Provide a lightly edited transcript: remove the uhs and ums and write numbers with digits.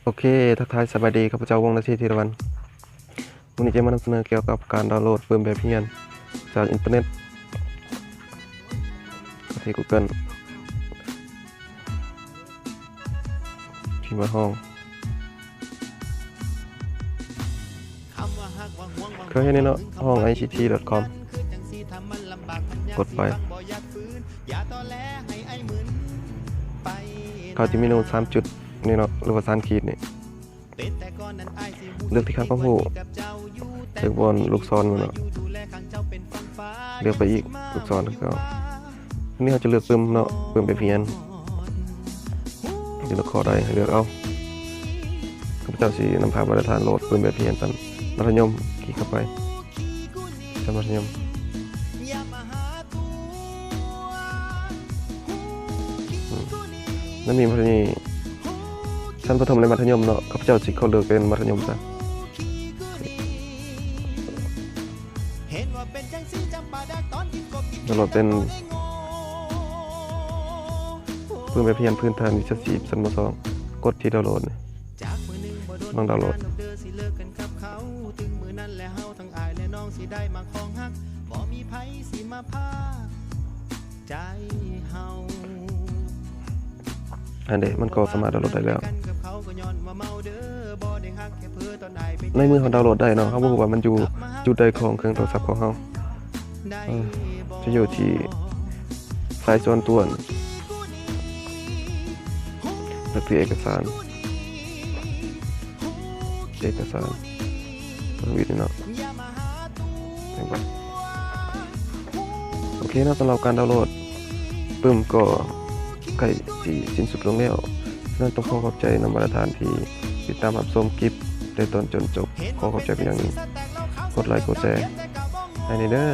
โอเคทักทายสวัสดีครับเจ้าวงนาทีธีรวันวันนี้จะมานำเสนอเกี่ยวกับการดาวน์โหลดเพิ่มแบบเรียนจากอินเทอร์เน็ตที่ Google พิมพ์ว่าห้องเคยเห็นในเนาะห้อง ict.com กดไปเขาจะมีโน้ต3จุดนี่เนาะหรือว่า3ขีดนี่เลือกที่ข้างข้างหูเลือกบนลูกศรมันเนาะเลือกไปอีกลูกศรแล้วก็อันนี้เราจะเลือกเพิ่มเนาะเพิ่มไปเพียนจะเลือกข้อใดให้เลือกเอาข้าพเจ้าสินำพามาตรฐานโหลดเพิ่มแบบเพียนตามมัธยมคลิกเข้าไปชั้นมัธยมนั่นมีมัธยมชั้นประถมและมัธยมเนาะข้าพเจ้าสิเขาเลือกเป็นมัธยมซะดาวน์โหลดเป็นเพิ่มแบบเพียนพื้นฐานวิชาชีพชั้นม.2กดที่ดาวน์โหลดลองดาวน์โหลดอันเดมันก็สามารถดาวน์โหลดได้แล้วในมือเขาดาวน์โหลดได้เนาะเขาบอกว่ามันอยู่จุดใดของเครื่องโทรศัพท์ของเขาจะอยู่ที่ไฟล์ส่วนตัวหรือที่เอกสารวิดีโอเนาะโอเคนะสำหรับการดาวน์โหลดปึ้มก็ใกล้สิ้นสุดลงแล้วนั่นต้องขอขอบใจนำมาตรฐานที่ติดตามรับชมคลิปในตอนจนจบขอขอบใจเป็นอย่างยิ่งกดไลค์กดแชร์ให้เด้อ